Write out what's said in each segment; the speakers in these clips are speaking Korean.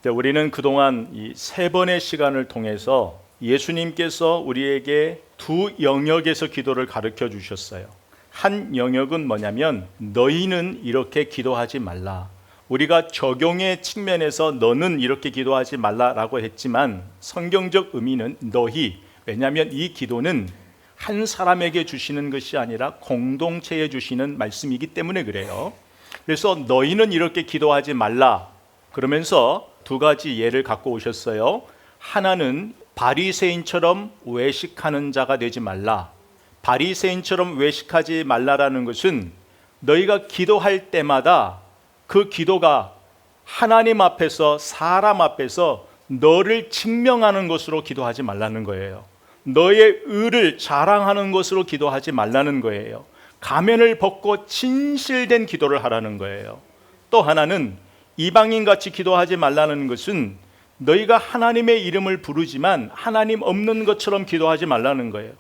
우리는 그동안 이 세 번의 시간을 통해서 예수님께서 우리에게 두 영역에서 기도를 가르쳐 주셨어요. 한 영역은 뭐냐면 너희는 이렇게 기도하지 말라. 우리가 적용의 측면에서 너는 이렇게 기도하지 말라라고 했지만 성경적 의미는 너희. 왜냐하면 이 기도는 한 사람에게 주시는 것이 아니라 공동체에 주시는 말씀이기 때문에 그래요. 그래서 너희는 이렇게 기도하지 말라 그러면서 두 가지 예를 갖고 오셨어요. 하나는 바리새인처럼 외식하는 자가 되지 말라. 바리새인처럼 외식하지 말라라는 것은 너희가 기도할 때마다 그 기도가 하나님 앞에서 사람 앞에서 너를 증명하는 것으로 기도하지 말라는 거예요. 너의 의를 자랑하는 것으로 기도하지 말라는 거예요. 가면을 벗고 진실된 기도를 하라는 거예요. 또 하나는 이방인같이 기도하지 말라는 것은 너희가 하나님의 이름을 부르지만 하나님 없는 것처럼 기도하지 말라는 거예요.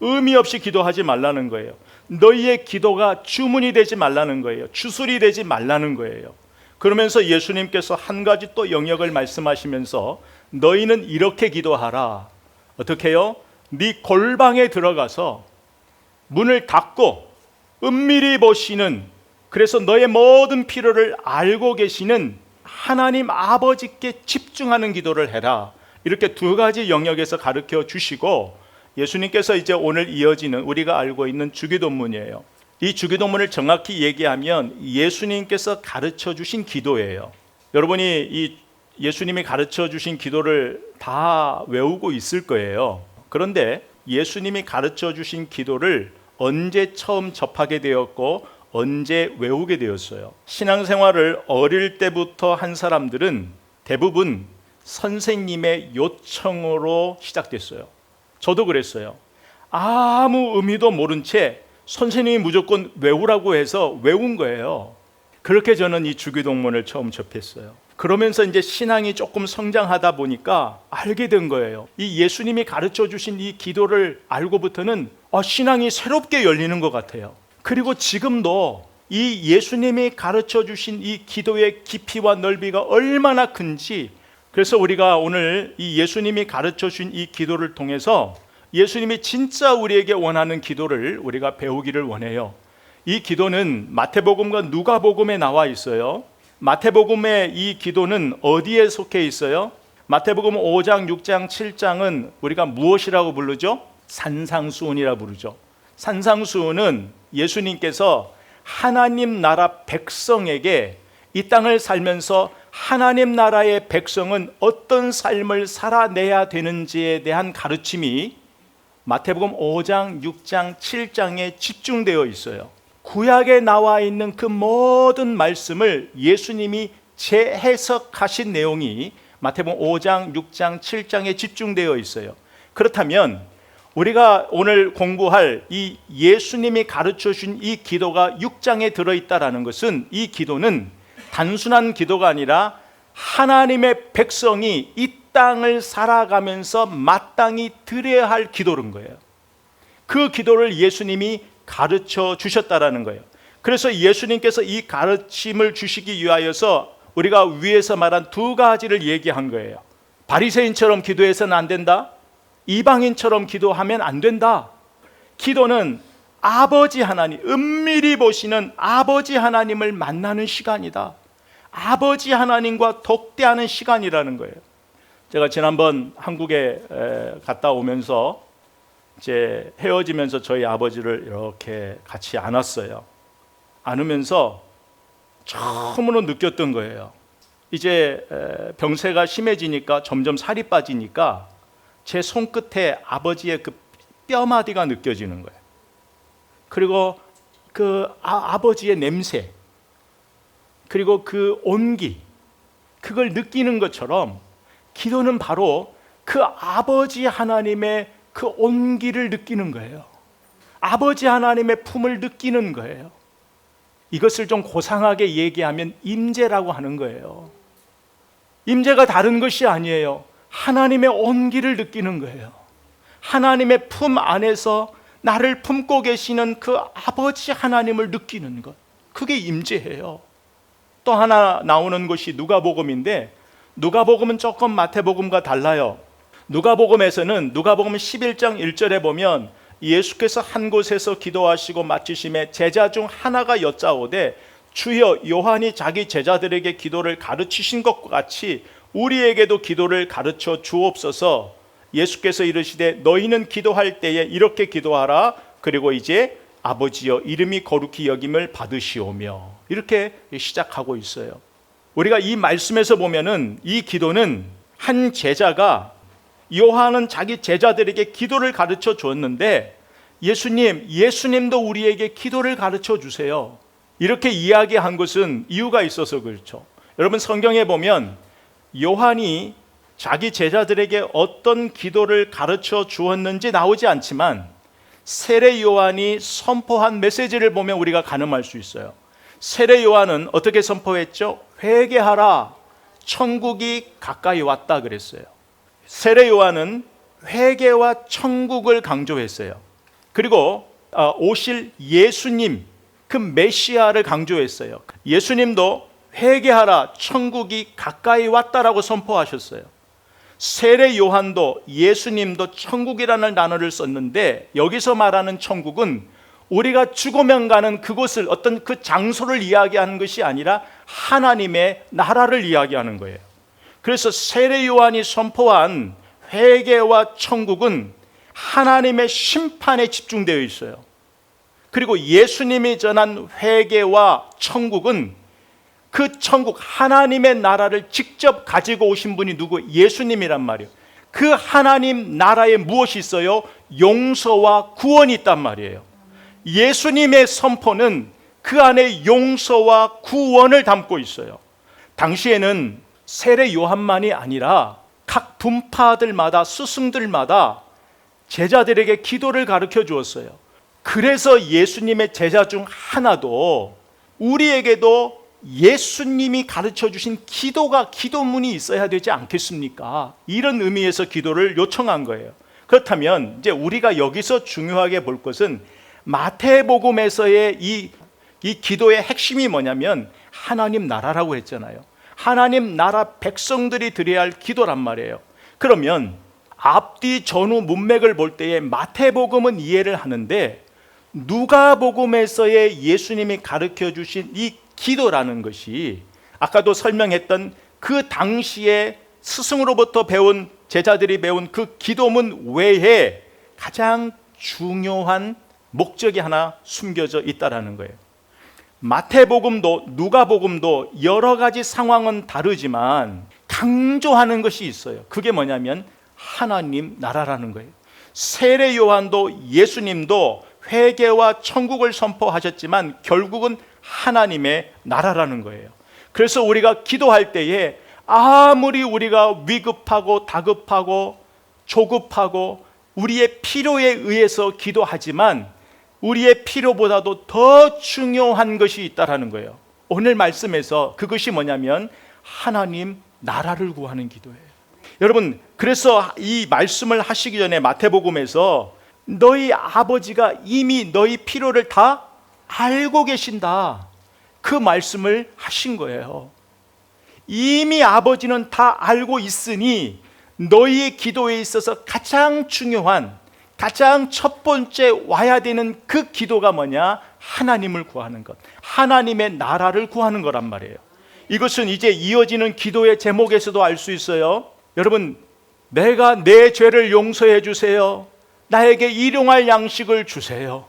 의미 없이 기도하지 말라는 거예요. 너희의 기도가 주문이 되지 말라는 거예요. 주술이 되지 말라는 거예요. 그러면서 예수님께서 한 가지 또 영역을 말씀하시면서 너희는 이렇게 기도하라. 어떻게 해요? 네 골방에 들어가서 문을 닫고 은밀히 보시는, 그래서 너의 모든 필요를 알고 계시는 하나님 아버지께 집중하는 기도를 해라. 이렇게 두 가지 영역에서 가르쳐 주시고 예수님께서 이제 오늘 이어지는 우리가 알고 있는 주기도문이에요. 이 주기도문을 정확히 얘기하면 예수님께서 가르쳐 주신 기도예요. 여러분이 이 예수님이 가르쳐 주신 기도를 다 외우고 있을 거예요. 그런데 예수님이 가르쳐 주신 기도를 언제 처음 접하게 되었고 언제 외우게 되었어요? 신앙생활을 어릴 때부터 한 사람들은 대부분 선생님의 요청으로 시작됐어요. 저도 그랬어요. 아무 의미도 모른 채 선생님이 무조건 외우라고 해서 외운 거예요. 그렇게 저는 이 주기도문을 처음 접했어요. 그러면서 이제 신앙이 조금 성장하다 보니까 알게 된 거예요. 이 예수님이 가르쳐 주신 이 기도를 알고부터는 신앙이 새롭게 열리는 것 같아요. 그리고 지금도 이 예수님이 가르쳐 주신 이 기도의 깊이와 넓이가 얼마나 큰지, 그래서 우리가 오늘 이 예수님이 가르쳐 주신 이 기도를 통해서 예수님이 진짜 우리에게 원하는 기도를 우리가 배우기를 원해요. 이 기도는 마태복음과 누가복음에 나와 있어요. 마태복음의 이 기도는 어디에 속해 있어요? 마태복음 5장, 6장, 7장은 우리가 무엇이라고 부르죠? 산상수훈이라고 부르죠. 산상수훈은 예수님께서 하나님 나라 백성에게 이 땅을 살면서 하나님 나라의 백성은 어떤 삶을 살아내야 되는지에 대한 가르침이 마태복음 5장, 6장, 7장에 집중되어 있어요. 구약에 나와 있는 그 모든 말씀을 예수님이 재해석하신 내용이 마태복음 5장, 6장, 7장에 집중되어 있어요. 그렇다면 우리가 오늘 공부할 이 예수님이 가르쳐 주신 이 기도가 6장에 들어있다는 것은 이 기도는 단순한 기도가 아니라 하나님의 백성이 이 땅을 살아가면서 마땅히 드려야 할 기도인 거예요. 그 기도를 예수님이 가르쳐 주셨다라는 거예요. 그래서 예수님께서 이 가르침을 주시기 위하여서 우리가 위에서 말한 두 가지를 얘기한 거예요. 바리새인처럼 기도해서는 안 된다. 이방인처럼 기도하면 안 된다. 기도는 아버지 하나님, 은밀히 보시는 아버지 하나님을 만나는 시간이다. 아버지 하나님과 독대하는 시간이라는 거예요. 제가 지난번 한국에 갔다 오면서 이제 헤어지면서 저희 아버지를 이렇게 같이 안았어요. 안으면서 처음으로 느꼈던 거예요. 이제 병세가 심해지니까 점점 살이 빠지니까 제 손끝에 아버지의 그 뼈마디가 느껴지는 거예요. 그리고 그 아버지의 냄새, 그리고 그 온기, 그걸 느끼는 것처럼 기도는 바로 그 아버지 하나님의 그 온기를 느끼는 거예요. 아버지 하나님의 품을 느끼는 거예요. 이것을 좀 고상하게 얘기하면 임재라고 하는 거예요. 임재가 다른 것이 아니에요. 하나님의 온기를 느끼는 거예요. 하나님의 품 안에서 나를 품고 계시는 그 아버지 하나님을 느끼는 것, 그게 임재예요. 또 하나 나오는 것이 누가복음인데, 누가복음은 조금 마태복음과 달라요. 누가복음에서는 누가복음 11장 1절에 보면 예수께서 한 곳에서 기도하시고 마치심에 제자 중 하나가 여짜오되 주여 요한이 자기 제자들에게 기도를 가르치신 것과 같이 우리에게도 기도를 가르쳐 주옵소서. 예수께서 이르시되 너희는 기도할 때에 이렇게 기도하라. 그리고 이제 아버지여 이름이 거룩히 여김을 받으시오며 이렇게 시작하고 있어요. 우리가 이 말씀에서 보면은 이 기도는 한 제자가 요한은 자기 제자들에게 기도를 가르쳐 주었는데 예수님도 우리에게 기도를 가르쳐 주세요. 이렇게 이야기한 것은 이유가 있어서 그렇죠. 여러분 성경에 보면 요한이 자기 제자들에게 어떤 기도를 가르쳐 주었는지 나오지 않지만 세례 요한이 선포한 메시지를 보면 우리가 가늠할 수 있어요. 세례 요한은 어떻게 선포했죠? 회개하라, 천국이 가까이 왔다 그랬어요. 세례 요한은 회개와 천국을 강조했어요. 그리고 오실 예수님, 그 메시아를 강조했어요. 예수님도 회개하라, 천국이 가까이 왔다라고 선포하셨어요. 세례 요한도 예수님도 천국이라는 단어를 썼는데 여기서 말하는 천국은 우리가 죽으면 가는 그곳을 어떤 그 장소를 이야기하는 것이 아니라 하나님의 나라를 이야기하는 거예요. 그래서 세례 요한이 선포한 회개와 천국은 하나님의 심판에 집중되어 있어요. 그리고 예수님이 전한 회개와 천국은 그 천국 하나님의 나라를 직접 가지고 오신 분이 누구? 예수님이란 말이에요. 그 하나님 나라에 무엇이 있어요? 용서와 구원이 있단 말이에요. 예수님의 선포는 그 안에 용서와 구원을 담고 있어요. 당시에는 세례 요한만이 아니라 각 분파들마다 스승들마다 제자들에게 기도를 가르쳐 주었어요. 그래서 예수님의 제자 중 하나도 우리에게도 예수님이 가르쳐 주신 기도문이 있어야 되지 않겠습니까? 이런 의미에서 기도를 요청한 거예요. 그렇다면 이제 우리가 여기서 중요하게 볼 것은 마태복음에서의 이 기도의 핵심이 뭐냐면 하나님 나라라고 했잖아요. 하나님 나라 백성들이 드려야 할 기도란 말이에요. 그러면 앞뒤 전후 문맥을 볼 때에 마태복음은 이해를 하는데 누가복음에서의 예수님이 가르쳐 주신 이 기도라는 것이 아까도 설명했던 그 당시에 스승으로부터 배운 제자들이 배운 그 기도문 외에 가장 중요한 목적이 하나 숨겨져 있다라는 거예요. 마태복음도 누가복음도 여러 가지 상황은 다르지만 강조하는 것이 있어요. 그게 뭐냐면 하나님 나라라는 거예요. 세례 요한도 예수님도 회개와 천국을 선포하셨지만 결국은 하나님의 나라라는 거예요. 그래서 우리가 기도할 때에 아무리 우리가 위급하고 다급하고 조급하고 우리의 필요에 의해서 기도하지만 우리의 필요보다도 더 중요한 것이 있다라는 거예요. 오늘 말씀에서 그것이 뭐냐면 하나님 나라를 구하는 기도예요. 여러분, 그래서 이 말씀을 하시기 전에 마태복음에서 너희 아버지가 이미 너희 필요를 다 알고 계신다, 그 말씀을 하신 거예요. 이미 아버지는 다 알고 있으니 너희의 기도에 있어서 가장 중요한, 가장 첫 번째 와야 되는 그 기도가 뭐냐? 하나님을 구하는 것, 하나님의 나라를 구하는 거란 말이에요. 이것은 이제 이어지는 기도의 제목에서도 알 수 있어요. 여러분, 내가 내 죄를 용서해 주세요. 나에게 일용할 양식을 주세요.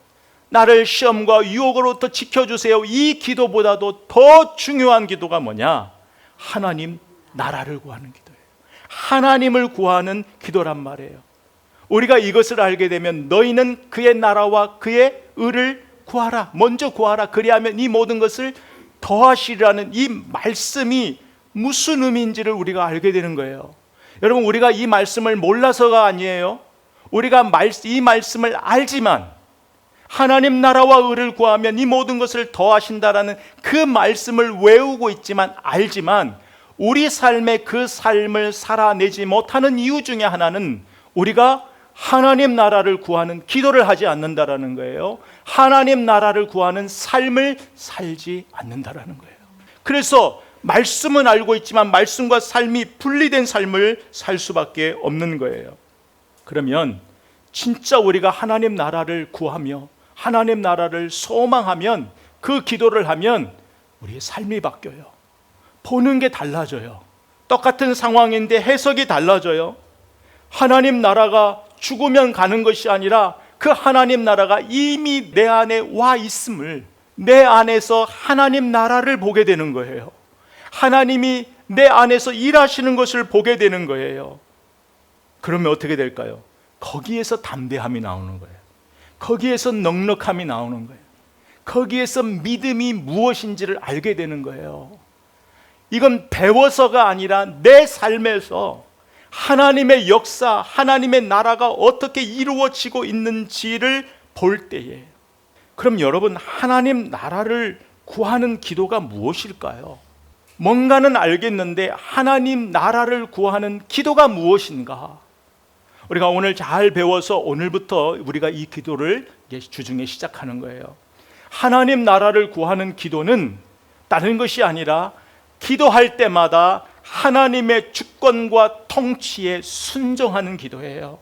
나를 시험과 유혹으로부터 지켜주세요. 이 기도보다도 더 중요한 기도가 뭐냐? 하나님 나라를 구하는 기도예요. 하나님을 구하는 기도란 말이에요. 우리가 이것을 알게 되면 너희는 그의 나라와 그의 의를 구하라, 먼저 구하라, 그리하면 이 모든 것을 더하시라는 이 말씀이 무슨 의미인지를 우리가 알게 되는 거예요. 여러분, 우리가 이 말씀을 몰라서가 아니에요. 우리가 이 말씀을 알지만 하나님 나라와 의를 구하면 이 모든 것을 더하신다라는 그 말씀을 외우고 있지만 알지만 우리 삶의 그 삶을 살아내지 못하는 이유 중에 하나는 우리가 하나님 나라를 구하는 기도를 하지 않는다라는 거예요. 하나님 나라를 구하는 삶을 살지 않는다라는 거예요. 그래서 말씀은 알고 있지만 말씀과 삶이 분리된 삶을 살 수밖에 없는 거예요. 그러면 진짜 우리가 하나님 나라를 구하며 하나님 나라를 소망하면, 그 기도를 하면 우리의 삶이 바뀌어요. 보는 게 달라져요. 똑같은 상황인데 해석이 달라져요. 하나님 나라가 죽으면 가는 것이 아니라 그 하나님 나라가 이미 내 안에 와 있음을, 내 안에서 하나님 나라를 보게 되는 거예요. 하나님이 내 안에서 일하시는 것을 보게 되는 거예요. 그러면 어떻게 될까요? 거기에서 담대함이 나오는 거예요. 거기에서 넉넉함이 나오는 거예요. 거기에서 믿음이 무엇인지를 알게 되는 거예요. 이건 배워서가 아니라 내 삶에서 하나님의 역사, 하나님의 나라가 어떻게 이루어지고 있는지를 볼 때에, 그럼 여러분, 하나님 나라를 구하는 기도가 무엇일까요? 뭔가는 알겠는데 하나님 나라를 구하는 기도가 무엇인가? 우리가 오늘 잘 배워서 오늘부터 우리가 이 기도를 주중에 시작하는 거예요. 하나님 나라를 구하는 기도는 다른 것이 아니라 기도할 때마다 하나님의 주권과 통치에 순종하는 기도예요.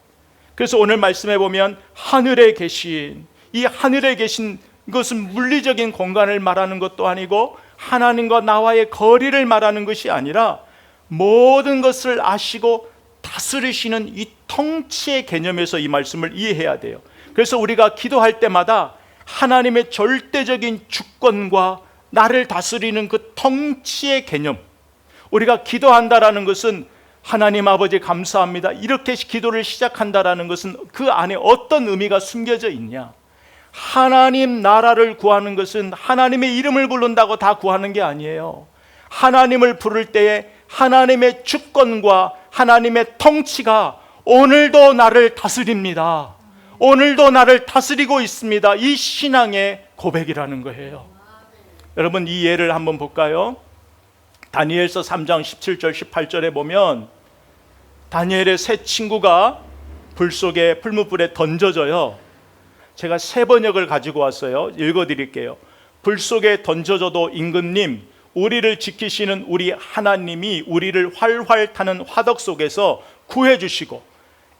그래서 오늘 말씀해 보면 하늘에 계신, 이 하늘에 계신 것은 물리적인 공간을 말하는 것도 아니고 하나님과 나와의 거리를 말하는 것이 아니라 모든 것을 아시고 다스리시는 이 통치의 개념에서 이 말씀을 이해해야 돼요. 그래서 우리가 기도할 때마다 하나님의 절대적인 주권과 나를 다스리는 그 통치의 개념, 우리가 기도한다라는 것은 하나님 아버지 감사합니다, 이렇게 기도를 시작한다라는 것은 그 안에 어떤 의미가 숨겨져 있냐? 하나님 나라를 구하는 것은 하나님의 이름을 부른다고 다 구하는 게 아니에요. 하나님을 부를 때에 하나님의 주권과 하나님의 통치가 오늘도 나를 다스립니다. 오늘도 나를 다스리고 있습니다. 이 신앙의 고백이라는 거예요. 여러분, 이 예를 한번 볼까요? 다니엘서 3장 17절 18절에 보면 다니엘의 세 친구가 불 속에 풀무불에 던져져요. 제가 세 번역을 가지고 왔어요. 읽어드릴게요. 불 속에 던져져도 임금님, 우리를 지키시는 우리 하나님이 우리를 활활 타는 화덕 속에서 구해주시고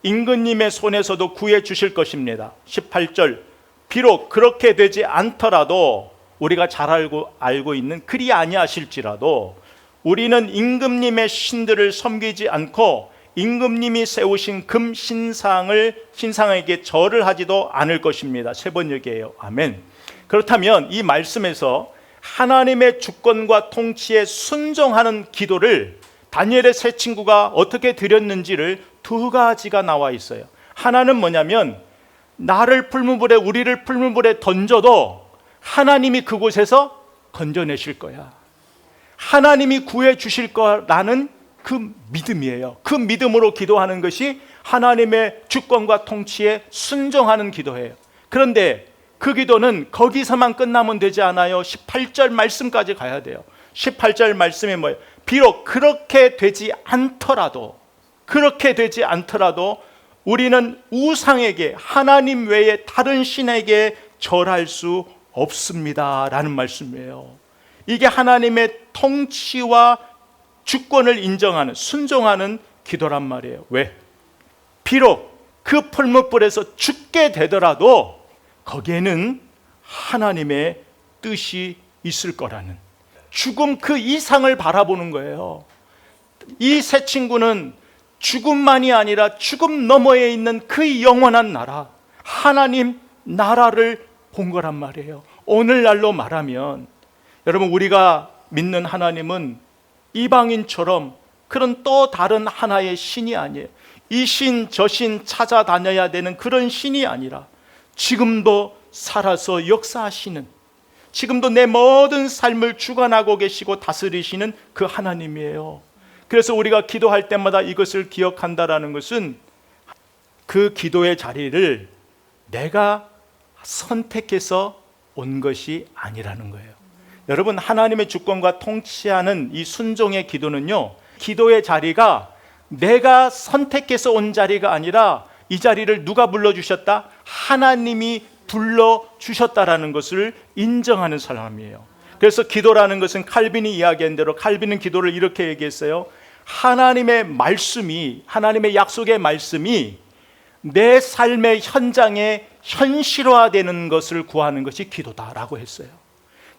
임금님의 손에서도 구해주실 것입니다. 18절, 비록 그렇게 되지 않더라도 우리가 잘 알고 있는 그리 아니하실지라도 우리는 임금님의 신들을 섬기지 않고 임금님이 세우신 금 신상에게 절을 하지도 않을 것입니다. 세 번역이에요. 아멘. 그렇다면 이 말씀에서 하나님의 주권과 통치에 순종하는 기도를 다니엘의 세 친구가 어떻게 드렸는지를 두 가지가 나와 있어요. 하나는 뭐냐면 우리를 풀무불에 던져도 하나님이 그곳에서 건져내실 거야. 하나님이 구해 주실 거라는 그 믿음이에요. 그 믿음으로 기도하는 것이 하나님의 주권과 통치에 순종하는 기도예요. 그런데 그 기도는 거기서만 끝나면 되지 않아요. 18절 말씀까지 가야 돼요. 18절 말씀이 뭐예요? 비록 그렇게 되지 않더라도 우리는 우상에게, 하나님 외에 다른 신에게 절할 수 없습니다 라는 말씀이에요. 이게 하나님의 통치와 주권을 인정하는, 순종하는 기도란 말이에요. 왜? 비록 그 풀무불에서 죽게 되더라도 거기에는 하나님의 뜻이 있을 거라는, 죽음 그 이상을 바라보는 거예요. 이 세 친구는 죽음만이 아니라 죽음 너머에 있는 그 영원한 나라, 하나님 나라를 본 거란 말이에요. 오늘날로 말하면 여러분, 우리가 믿는 하나님은 이방인처럼 그런 또 다른 하나의 신이 아니에요. 이 신 저 신 찾아다녀야 되는 그런 신이 아니라 지금도 살아서 역사하시는, 지금도 내 모든 삶을 주관하고 계시고 다스리시는 그 하나님이에요. 그래서 우리가 기도할 때마다 이것을 기억한다라는 것은 그 기도의 자리를 내가 선택해서 온 것이 아니라는 거예요. 여러분, 하나님의 주권과 통치하는 이 순종의 기도는요, 기도의 자리가 내가 선택해서 온 자리가 아니라 이 자리를 누가 불러주셨다? 하나님이 불러주셨다라는 것을 인정하는 사람이에요. 그래서 기도라는 것은 칼빈이 이야기한 대로 칼빈은 기도를 이렇게 얘기했어요. 하나님의 말씀이, 하나님의 약속의 말씀이 내 삶의 현장에 현실화되는 것을 구하는 것이 기도다라고 했어요.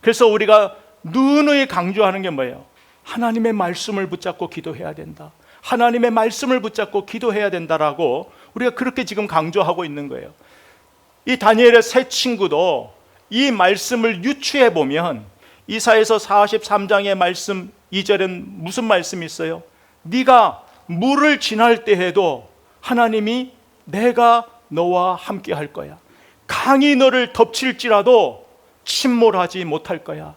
그래서 우리가 누누이 강조하는 게 뭐예요? 하나님의 말씀을 붙잡고 기도해야 된다. 하나님의 말씀을 붙잡고 기도해야 된다라고 우리가 그렇게 지금 강조하고 있는 거예요. 이 다니엘의 세 친구도 이 말씀을 유추해 보면 이사야서 43장의 말씀 2절엔 무슨 말씀이 있어요? 네가 물을 지날 때에도 하나님이 내가 너와 함께 할 거야. 강이 너를 덮칠지라도 침몰하지 못할 거야.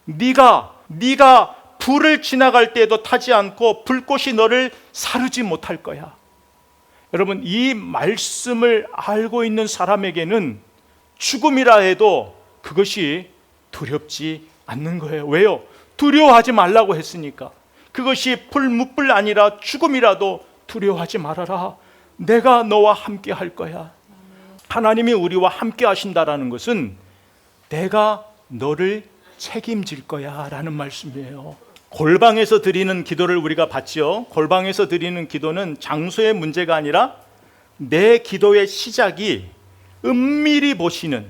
네가 불을 지나갈 때에도 타지 않고 불꽃이 너를 사르지 못할 거야. 여러분, 이 말씀을 알고 있는 사람에게는 죽음이라 해도 그것이 두렵지 않는 거예요. 왜요? 두려워하지 말라고 했으니까. 그것이 불무불 아니라 죽음이라도 두려워하지 말아라. 내가 너와 함께 할 거야. 하나님이 우리와 함께 하신다라는 것은 내가 너를 책임질 거야 라는 말씀이에요. 골방에서 드리는 기도를 우리가 봤죠. 골방에서 드리는 기도는 장소의 문제가 아니라 내 기도의 시작이 은밀히 보시는,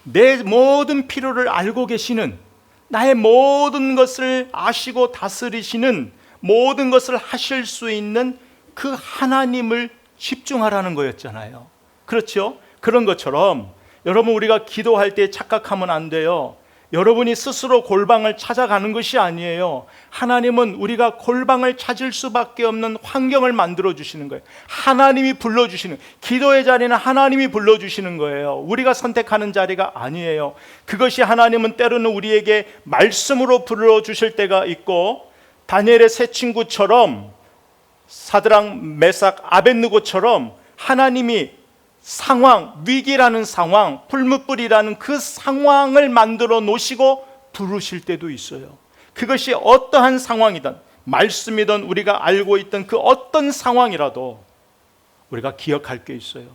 내 모든 필요를 알고 계시는, 나의 모든 것을 아시고 다스리시는, 모든 것을 하실 수 있는 그 하나님을 집중하라는 거였잖아요. 그렇죠? 그런 것처럼 여러분, 우리가 기도할 때 착각하면 안 돼요. 여러분이 스스로 골방을 찾아가는 것이 아니에요. 하나님은 우리가 골방을 찾을 수밖에 없는 환경을 만들어 주시는 거예요. 하나님이 불러주시는, 기도의 자리는 하나님이 불러주시는 거예요. 우리가 선택하는 자리가 아니에요. 그것이 하나님은 때로는 우리에게 말씀으로 불러주실 때가 있고, 다니엘의 세 친구처럼, 사드락, 메삭, 아벳느고처럼 하나님이 상황, 위기라는 상황, 불무불이라는 그 상황을 만들어 놓으시고 부르실 때도 있어요. 그것이 어떠한 상황이든, 말씀이든 우리가 알고 있던 그 어떤 상황이라도 우리가 기억할 게 있어요.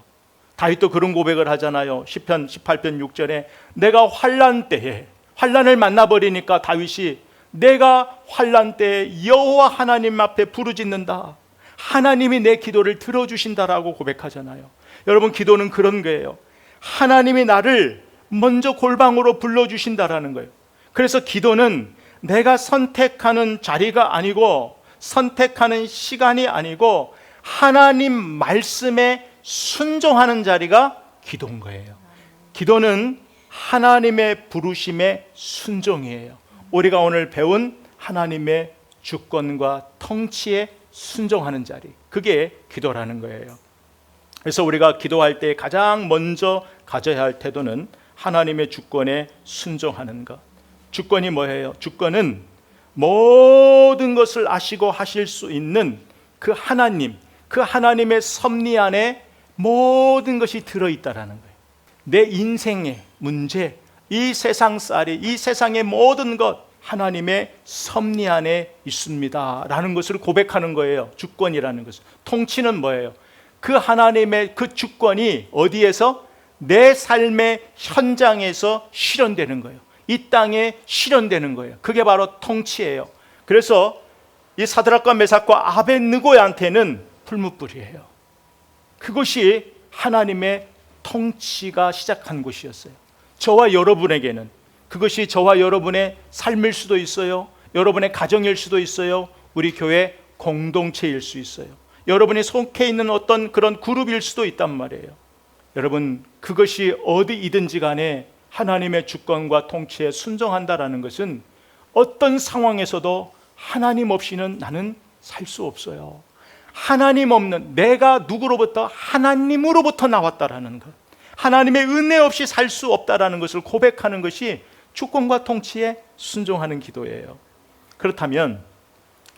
다윗도 그런 고백을 하잖아요. 시편 18편 6절에 내가 환난 때에, 환난을 만나버리니까 다윗이 내가 환난 때에 여호와 하나님 앞에 부르짖는다. 하나님이 내 기도를 들어주신다라고 고백하잖아요. 여러분, 기도는 그런 거예요. 하나님이 나를 먼저 골방으로 불러주신다라는 거예요. 그래서 기도는 내가 선택하는 자리가 아니고, 선택하는 시간이 아니고, 하나님 말씀에 순종하는 자리가 기도인 거예요. 기도는 하나님의 부르심에 순종이에요. 우리가 오늘 배운 하나님의 주권과 통치에 순종하는 자리, 그게 기도라는 거예요. 그래서 우리가 기도할 때 가장 먼저 가져야 할 태도는 하나님의 주권에 순종하는 것. 주권이 뭐예요? 주권은 모든 것을 아시고 하실 수 있는 그 하나님, 그 하나님의 섭리 안에 모든 것이 들어있다라는 거예요. 내 인생의 문제, 이 세상살이, 이 세상의 모든 것 하나님의 섭리 안에 있습니다 라는 것을 고백하는 거예요. 주권이라는 것은. 통치는 뭐예요? 그 하나님의 그 주권이 어디에서? 내 삶의 현장에서 실현되는 거예요. 이 땅에 실현되는 거예요. 그게 바로 통치예요. 그래서 이 사드락과 메삭과 아벳느고한테는 풀무불이에요. 그것이 하나님의 통치가 시작한 곳이었어요. 저와 여러분에게는 그것이 저와 여러분의 삶일 수도 있어요. 여러분의 가정일 수도 있어요. 우리 교회 공동체일 수 있어요. 여러분이 속해 있는 어떤 그런 그룹일 수도 있단 말이에요. 여러분, 그것이 어디이든지 간에 하나님의 주권과 통치에 순종한다라는 것은 어떤 상황에서도 하나님 없이는 나는 살 수 없어요. 하나님 없는, 내가 누구로부터? 하나님으로부터 나왔다라는 것, 하나님의 은혜 없이 살 수 없다라는 것을 고백하는 것이 주권과 통치에 순종하는 기도예요. 그렇다면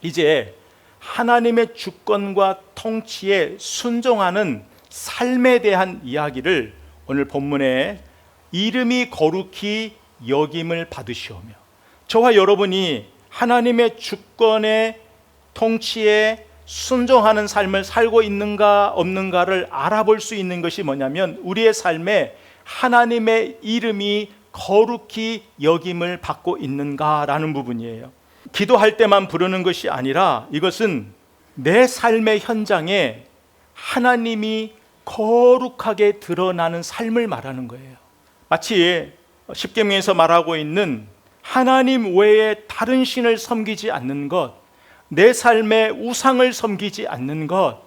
이제 하나님의 주권과 통치에 순종하는 삶에 대한 이야기를 오늘 본문에 이름이 거룩히 여김을 받으시오며, 저와 여러분이 하나님의 주권의 통치에 순종하는 삶을 살고 있는가 없는가를 알아볼 수 있는 것이 뭐냐면, 우리의 삶에 하나님의 이름이 거룩히 여김을 받고 있는가라는 부분이에요. 기도할 때만 부르는 것이 아니라 이것은 내 삶의 현장에 하나님이 거룩하게 드러나는 삶을 말하는 거예요. 마치 십계명에서 말하고 있는 하나님 외에 다른 신을 섬기지 않는 것, 내 삶에 우상을 섬기지 않는 것,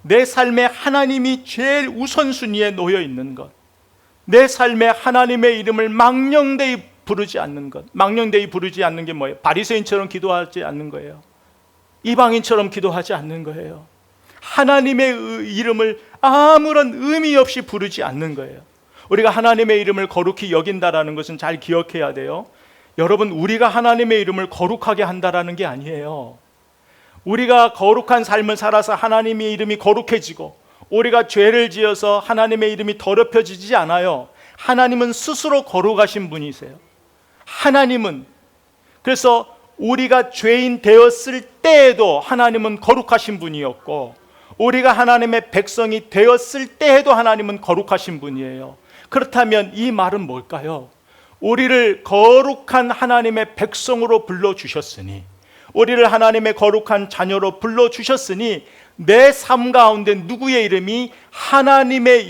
내 삶에 하나님이 제일 우선순위에 놓여 있는 것, 내 삶에 하나님의 이름을 망령되이 부르지 않는 것. 망령되이 부르지 않는 게 뭐예요? 바리새인처럼 기도하지 않는 거예요. 이방인처럼 기도하지 않는 거예요. 하나님의 이름을 아무런 의미 없이 부르지 않는 거예요. 우리가 하나님의 이름을 거룩히 여긴다라는 것은 잘 기억해야 돼요. 여러분, 우리가 하나님의 이름을 거룩하게 한다라는 게 아니에요. 우리가 거룩한 삶을 살아서 하나님의 이름이 거룩해지고, 우리가 죄를 지어서 하나님의 이름이 더럽혀지지 않아요. 하나님은 스스로 거룩하신 분이세요. 하나님은, 그래서 우리가 죄인 되었을 때에도 하나님은 거룩하신 분이었고, 우리가 하나님의 백성이 되었을 때에도 하나님은 거룩하신 분이에요. 그렇다면 이 말은 뭘까요? 우리를 거룩한 하나님의 백성으로 불러주셨으니, 우리를 하나님의 거룩한 자녀로 불러주셨으니, 내 삶 가운데 누구의 이름이? 하나님의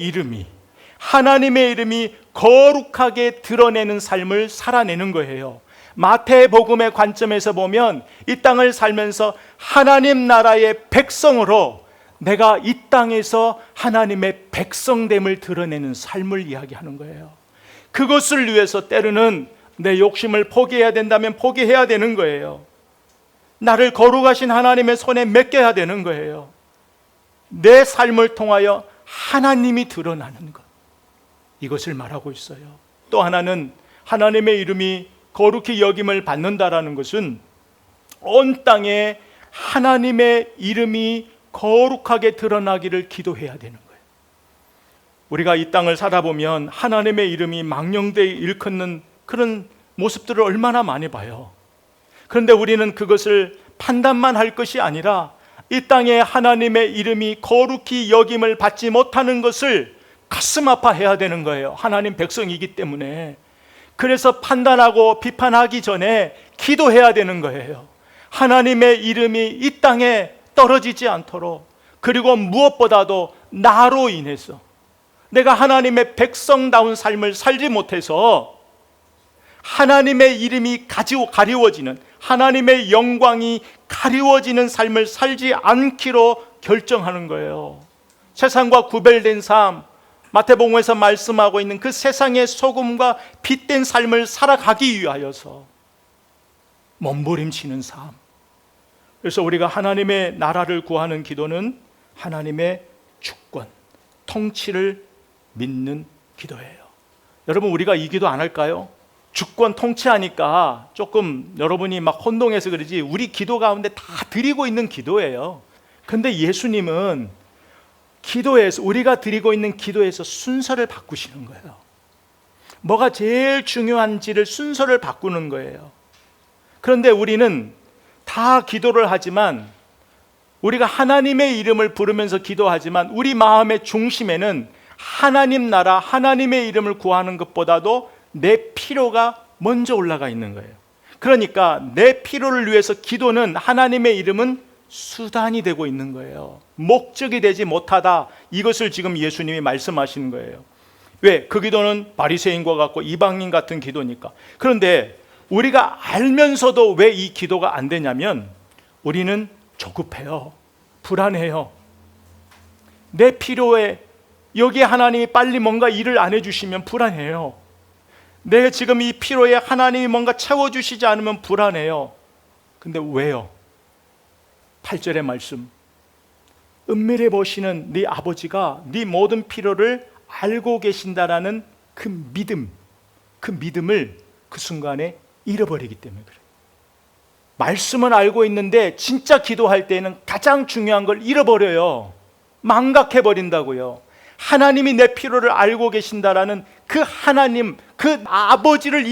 이름이 거룩하게 드러내는 삶을 살아내는 거예요. 마태복음의 관점에서 보면 이 땅을 살면서 하나님 나라의 백성으로 내가 이 땅에서 하나님의 백성됨을 드러내는 삶을 이야기하는 거예요. 그것을 위해서 때로는 내 욕심을 포기해야 된다면 포기해야 되는 거예요. 나를 거룩하신 하나님의 손에 맡겨야 되는 거예요. 내 삶을 통하여 하나님이 드러나는 것, 이것을 말하고 있어요. 또 하나는 하나님의 이름이 거룩히 여김을 받는다라는 것은 온 땅에 하나님의 이름이 거룩하게 드러나기를 기도해야 되는 거예요. 우리가 이 땅을 살아보면 하나님의 이름이 망령되이 일컫는 그런 모습들을 얼마나 많이 봐요. 그런데 우리는 그것을 판단만 할 것이 아니라 이 땅에 하나님의 이름이 거룩히 여김을 받지 못하는 것을 가슴 아파해야 되는 거예요. 하나님 백성이기 때문에. 그래서 판단하고 비판하기 전에 기도해야 되는 거예요. 하나님의 이름이 이 땅에 떨어지지 않도록, 그리고 무엇보다도 나로 인해서 내가 하나님의 백성다운 삶을 살지 못해서 하나님의 이름이 가리워지는, 하나님의 영광이 가리워지는 삶을 살지 않기로 결정하는 거예요. 세상과 구별된 삶, 마태복음에서 말씀하고 있는 그 세상의 소금과 빛된 삶을 살아가기 위하여서 몸부림치는 삶. 그래서 우리가 하나님의 나라를 구하는 기도는 하나님의 주권, 통치를 믿는 기도예요. 여러분, 우리가 이 기도 안 할까요? 주권 통치하니까 조금 여러분이 막 혼동해서 그러지, 우리 기도 가운데 다 드리고 있는 기도예요. 근데 예수님은 기도에서, 우리가 드리고 있는 기도에서 순서를 바꾸시는 거예요. 뭐가 제일 중요한지를 순서를 바꾸는 거예요. 그런데 우리는 다 기도를 하지만, 우리가 하나님의 이름을 부르면서 기도하지만 우리 마음의 중심에는 하나님 나라, 하나님의 이름을 구하는 것보다도 내 필요가 먼저 올라가 있는 거예요. 그러니까 내 필요를 위해서 기도는, 하나님의 이름은 수단이 되고 있는 거예요. 목적이 되지 못하다. 이것을 지금 예수님이 말씀하시는 거예요. 왜? 그 기도는 바리새인과 같고 이방인 같은 기도니까. 그런데 우리가 알면서도 왜 이 기도가 안 되냐면 우리는 조급해요. 불안해요. 내 필요에 여기에 하나님이 빨리 뭔가 일을 안 해주시면 불안해요. 내 지금 이 필요에 하나님이 뭔가 채워주시지 않으면 불안해요. 근데 왜요? 8절의 말씀, 은밀히 보시는 네 아버지가 네 모든 필요를 알고 계신다라는 그 믿음을 그 순간에 잃어버리기 때문에 그래요. 말씀은 알고 있는데 진짜 기도할 때는 가장 중요한 걸 잃어버려요. 망각해버린다고요. 하나님이 내 필요를 알고 계신다라는 그 하나님, 그 아버지를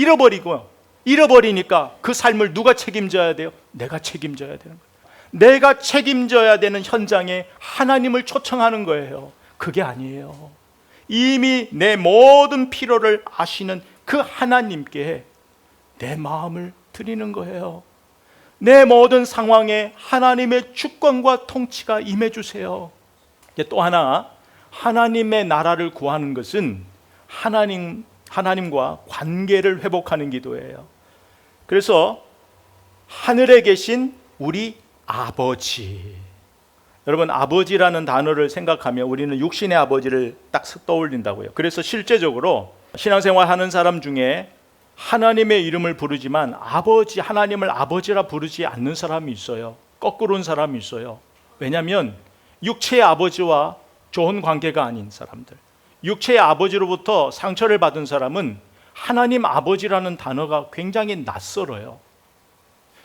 잃어버리니까 그 삶을 누가 책임져야 돼요? 내가 책임져야 되는 거예요. 내가 책임져야 되는 현장에 하나님을 초청하는 거예요. 그게 아니에요. 이미 내 모든 필요를 아시는 그 하나님께 내 마음을 드리는 거예요. 내 모든 상황에 하나님의 주권과 통치가 임해 주세요. 또 하나, 하나님의 나라를 구하는 것은 하나님과 관계를 회복하는 기도예요. 그래서 하늘에 계신 우리 아버지, 여러분, 아버지라는 단어를 생각하면 우리는 육신의 아버지를 딱 떠올린다고요. 그래서 실제적으로 신앙생활 하는 사람 중에 하나님의 이름을 부르지만 하나님을 아버지라 부르지 않는 사람이 있어요. 거꾸로인 사람이 있어요. 왜냐하면 육체의 아버지와 좋은 관계가 아닌 사람들, 육체의 아버지로부터 상처를 받은 사람은 하나님 아버지라는 단어가 굉장히 낯설어요.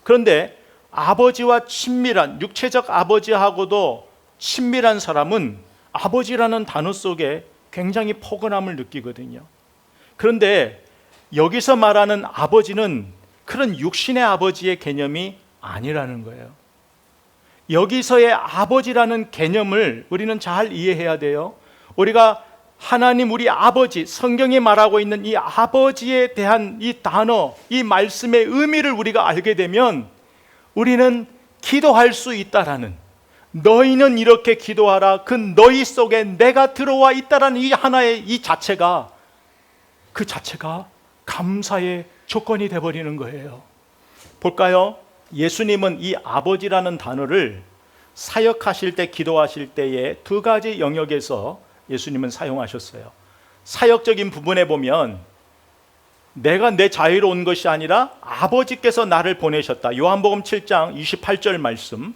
그런데 아버지와 친밀한, 육체적 아버지하고도 친밀한 사람은 아버지라는 단어 속에 굉장히 포근함을 느끼거든요. 그런데 여기서 말하는 아버지는 그런 육신의 아버지의 개념이 아니라는 거예요. 여기서의 아버지라는 개념을 우리는 잘 이해해야 돼요. 우리가 하나님 우리 아버지, 성경이 말하고 있는 이 아버지에 대한 이 단어, 이 말씀의 의미를 우리가 알게 되면 우리는 기도할 수 있다라는, 너희는 이렇게 기도하라, 그 너희 속에 내가 들어와 있다라는 이 하나의 이 자체가, 그 자체가 감사의 조건이 되어버리는 거예요. 볼까요? 예수님은 이 아버지라는 단어를 사역하실 때, 기도하실 때에 두 가지 영역에서 예수님은 사용하셨어요. 사역적인 부분에 보면 내가 내 자유로 온 것이 아니라 아버지께서 나를 보내셨다. 요한복음 7장 28절 말씀,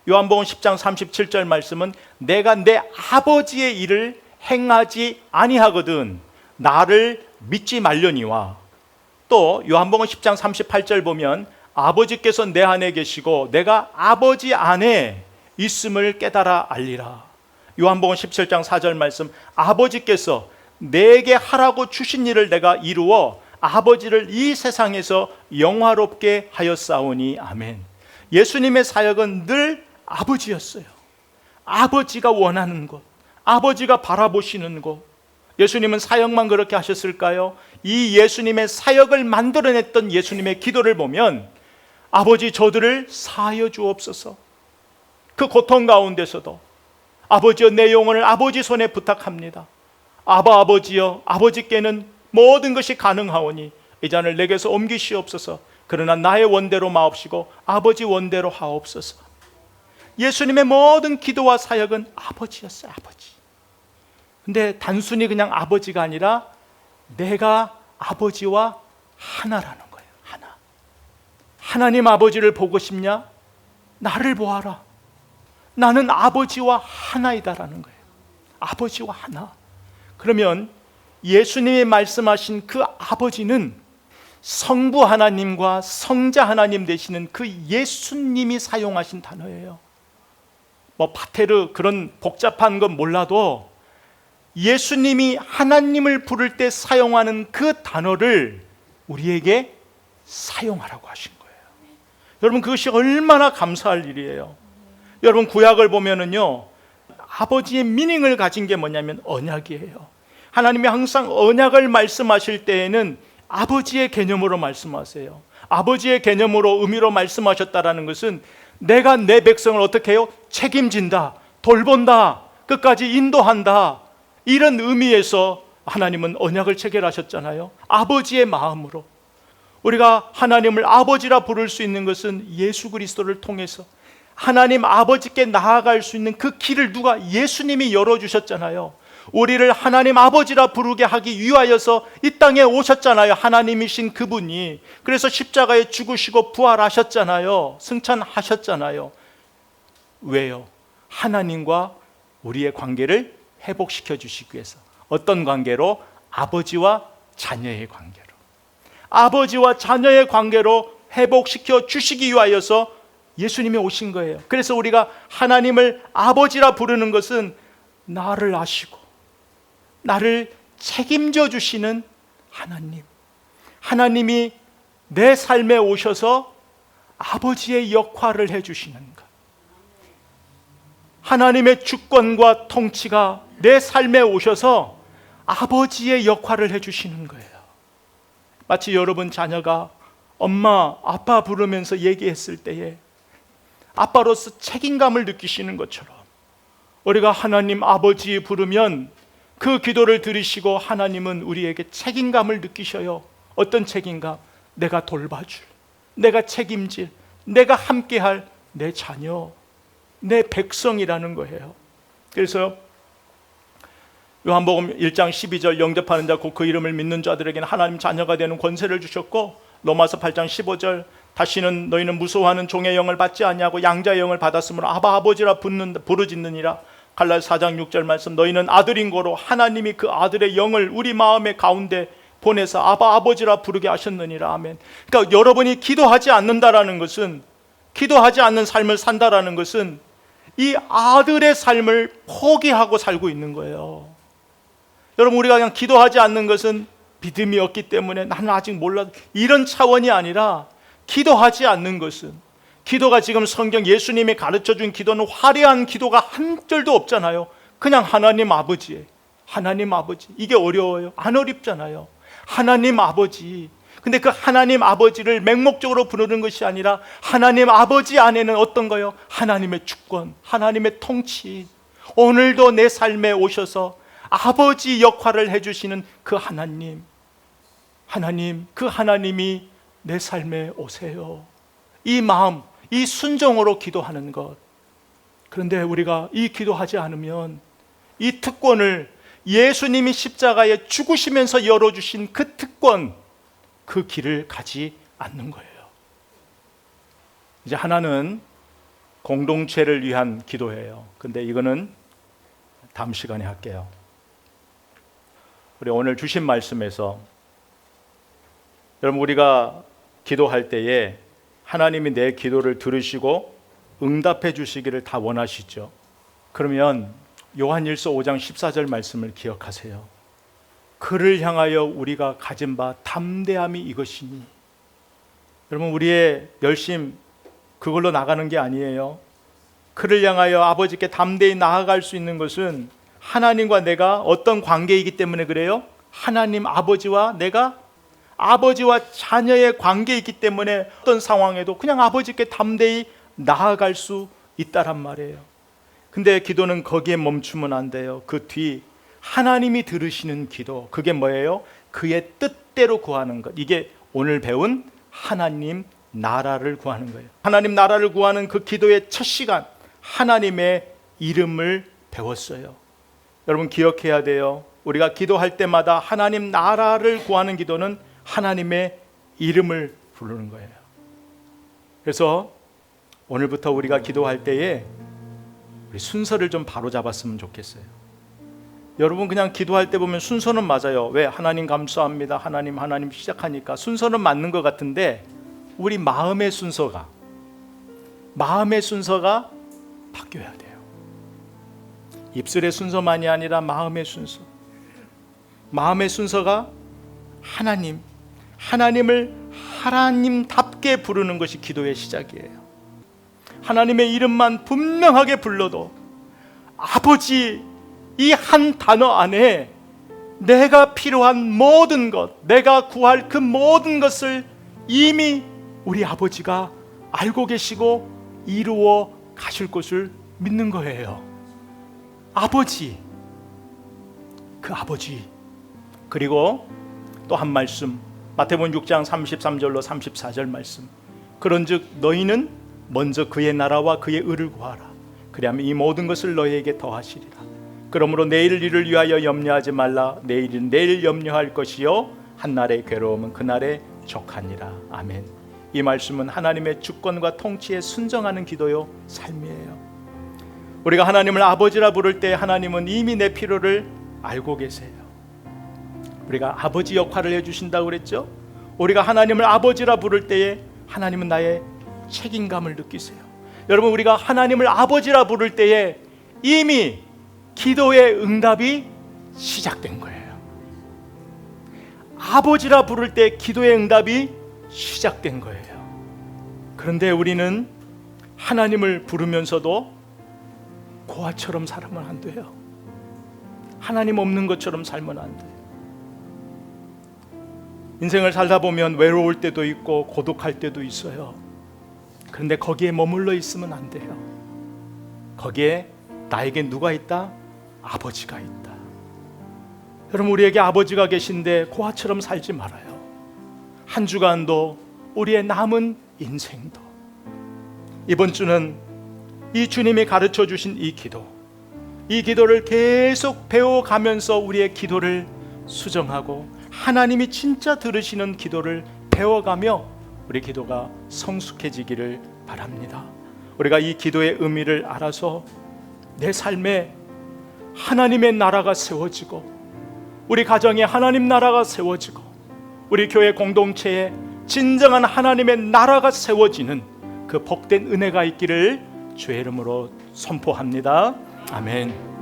요한복음 10장 37절 말씀은 내가 내 아버지의 일을 행하지 아니하거든 나를 믿지 말려니와, 또 요한복음 10장 38절 보면 아버지께서 내 안에 계시고 내가 아버지 안에 있음을 깨달아 알리라. 요한복음 17장 4절 말씀, 아버지께서 내게 하라고 주신 일을 내가 이루어 아버지를 이 세상에서 영화롭게 하였사오니 아멘. 예수님의 사역은 늘 아버지였어요. 아버지가 원하는 것, 아버지가 바라보시는 것. 예수님은 사역만 그렇게 하셨을까요? 이 예수님의 사역을 만들어냈던 예수님의 기도를 보면 아버지 저들을 사하여 주옵소서, 그 고통 가운데서도 아버지여 내 영혼을 아버지 손에 부탁합니다. 아버지여, 아버지께는 모든 것이 가능하오니 이 잔을 내게서 옮기시옵소서. 그러나 나의 원대로 마옵시고 아버지 원대로 하옵소서. 예수님의 모든 기도와 사역은 아버지였어요. 아버지. 근데 단순히 그냥 아버지가 아니라 내가 아버지와 하나라는 거예요. 하나. 하나님 아버지를 보고 싶냐? 나를 보아라. 나는 아버지와 하나이다라는 거예요. 아버지와 하나. 그러면 예수님이 말씀하신 그 아버지는 성부 하나님과 성자 하나님 되시는 그 예수님이 사용하신 단어예요. 파테르 그런 복잡한 건 몰라도 예수님이 하나님을 부를 때 사용하는 그 단어를 우리에게 사용하라고 하신 거예요. 여러분, 그것이 얼마나 감사할 일이에요. 여러분, 구약을 보면은요, 아버지의 미닝을 가진 게 뭐냐면 언약이에요. 하나님이 항상 언약을 말씀하실 때에는 아버지의 개념으로 말씀하세요. 아버지의 개념으로 의미로 말씀하셨다라는 것은 내가 내 백성을 어떻게 해요? 책임진다, 돌본다, 끝까지 인도한다, 이런 의미에서 하나님은 언약을 체결하셨잖아요. 아버지의 마음으로. 우리가 하나님을 아버지라 부를 수 있는 것은 예수 그리스도를 통해서 하나님 아버지께 나아갈 수 있는 그 길을 누가? 예수님이 열어주셨잖아요. 우리를 하나님 아버지라 부르게 하기 위하여서 이 땅에 오셨잖아요. 하나님이신 그분이. 그래서 십자가에 죽으시고 부활하셨잖아요. 승천하셨잖아요. 왜요? 하나님과 우리의 관계를 회복시켜 주시기 위해서. 어떤 관계로? 아버지와 자녀의 관계로. 아버지와 자녀의 관계로 회복시켜 주시기 위하여서 예수님이 오신 거예요. 그래서 우리가 하나님을 아버지라 부르는 것은 나를 아시고 나를 책임져 주시는 하나님, 하나님이 내 삶에 오셔서 아버지의 역할을 해주시는 것, 하나님의 주권과 통치가 내 삶에 오셔서 아버지의 역할을 해주시는 거예요. 마치 여러분 자녀가 엄마, 아빠 부르면서 얘기했을 때에 아빠로서 책임감을 느끼시는 것처럼 우리가 하나님 아버지 부르면 그 기도를 들으시고 하나님은 우리에게 책임감을 느끼셔요. 어떤 책임감? 내가 돌봐줄, 내가 책임질, 내가 함께할 내 자녀, 내 백성이라는 거예요. 그래서 요한복음 1장 12절 영접하는 자 곧 그 이름을 믿는 자들에게는 하나님 자녀가 되는 권세를 주셨고, 로마서 8장 15절 다시는 너희는 무서워하는 종의 영을 받지 아니하고 양자의 영을 받았으므로 아바 아버지라 부르짖느니라. 갈라디아 4장 6절 말씀, 너희는 아들인 거로 하나님이 그 아들의 영을 우리 마음의 가운데 보내서 아바 아버지라 부르게 하셨느니라. 아멘. 그러니까 여러분이 기도하지 않는다라는 것은, 기도하지 않는 삶을 산다라는 것은 이 아들의 삶을 포기하고 살고 있는 거예요. 여러분, 우리가 그냥 기도하지 않는 것은 믿음이 없기 때문에 나는 아직 몰라, 이런 차원이 아니라, 기도하지 않는 것은, 기도가 지금 성경 예수님이 가르쳐준 기도는 화려한 기도가 한 절도 없잖아요. 그냥 하나님 아버지, 하나님 아버지. 이게 어려워요? 안 어렵잖아요. 하나님 아버지. 근데 그 하나님 아버지를 맹목적으로 부르는 것이 아니라 하나님 아버지 안에는 어떤 거요? 하나님의 주권, 하나님의 통치. 오늘도 내 삶에 오셔서 아버지 역할을 해주시는 그 하나님, 그 하나님이 내 삶에 오세요. 이 마음, 이 순종으로 기도하는 것. 그런데 우리가 이 기도하지 않으면 이 특권을, 예수님이 십자가에 죽으시면서 열어주신 그 특권, 그 길을 가지 않는 거예요. 이제 하나는 공동체를 위한 기도예요. 근데 이거는 다음 시간에 할게요. 우리 오늘 주신 말씀에서 여러분, 우리가 기도할 때에 하나님이 내 기도를 들으시고 응답해 주시기를 다 원하시죠. 그러면 요한일서 5장 14절 말씀을 기억하세요. 그를 향하여 우리가 가진 바 담대함이 이것이니. 여러분, 우리의 열심 그걸로 나가는 게 아니에요. 그를 향하여 아버지께 담대히 나아갈 수 있는 것은 하나님과 내가 어떤 관계이기 때문에 그래요. 하나님 아버지와 내가 아버지와 자녀의 관계이기 때문에 어떤 상황에도 그냥 아버지께 담대히 나아갈 수 있다란 말이에요. 근데 기도는 거기에 멈추면 안 돼요. 그 뒤 하나님이 들으시는 기도, 그게 뭐예요? 그의 뜻대로 구하는 것. 이게 오늘 배운 하나님 나라를 구하는 거예요. 하나님 나라를 구하는 그 기도의 첫 시간, 하나님의 이름을 배웠어요. 여러분, 기억해야 돼요. 우리가 기도할 때마다 하나님 나라를 구하는 기도는 하나님의 이름을 부르는 거예요. 그래서 오늘부터 우리가 기도할 때에 우리 순서를 좀 바로 잡았으면 좋겠어요. 여러분, 그냥 기도할 때 보면 순서는 맞아요. 왜? 하나님 감사합니다, 하나님 시작하니까 순서는 맞는 것 같은데, 우리 마음의 순서가 바뀌어야 돼요. 입술의 순서만이 아니라 마음의 순서가 하나님을 하나님답게 부르는 것이 기도의 시작이에요. 하나님의 이름만 분명하게 불러도 아버지, 이 한 단어 안에 내가 필요한 모든 것, 내가 구할 그 모든 것을 이미 우리 아버지가 알고 계시고 이루어 가실 것을 믿는 거예요. 아버지, 그 아버지. 그리고 또 한 말씀, 마태복음 6장 33절로 34절 말씀. 그런즉 너희는 먼저 그의 나라와 그의 의를 구하라. 그리하면 이 모든 것을 너희에게 더하시리라. 그러므로 내일 일을 위하여 염려하지 말라. 내일은 내일 염려할 것이요 한날의 괴로움은 그날에 족하니라. 아멘. 이 말씀은 하나님의 주권과 통치에 순종하는 기도요 삶이에요. 우리가 하나님을 아버지라 부를 때 하나님은 이미 내 필요를 알고 계세요. 우리가 아버지 역할을 해주신다고 그랬죠. 우리가 하나님을 아버지라 부를 때에 하나님은 나의 책임감을 느끼세요. 여러분, 우리가 하나님을 아버지라 부를 때에 이미 기도의 응답이 시작된 거예요. 아버지라 부를 때 기도의 응답이 시작된 거예요. 그런데 우리는 하나님을 부르면서도 고아처럼 살면 안 돼요. 하나님 없는 것처럼 살면 안 돼요. 인생을 살다 보면 외로울 때도 있고 고독할 때도 있어요. 그런데 거기에 머물러 있으면 안 돼요. 거기에 나에게 누가 있다? 아버지가 있다. 여러분, 우리에게 아버지가 계신데 고아처럼 살지 말아요. 한 주간도, 우리의 남은 인생도, 이번 주는 이 주님이 가르쳐 주신 이 기도를 계속 배워가면서 우리의 기도를 수정하고 하나님이 진짜 들으시는 기도를 배워가며 우리 기도가 성숙해지기를 바랍니다. 우리가 이 기도의 의미를 알아서 내 삶에 하나님의 나라가 세워지고, 우리 가정에 하나님 나라가 세워지고, 우리 교회 공동체에 진정한 하나님의 나라가 세워지는 그 복된 은혜가 있기를 주의 이름으로 선포합니다. 아멘.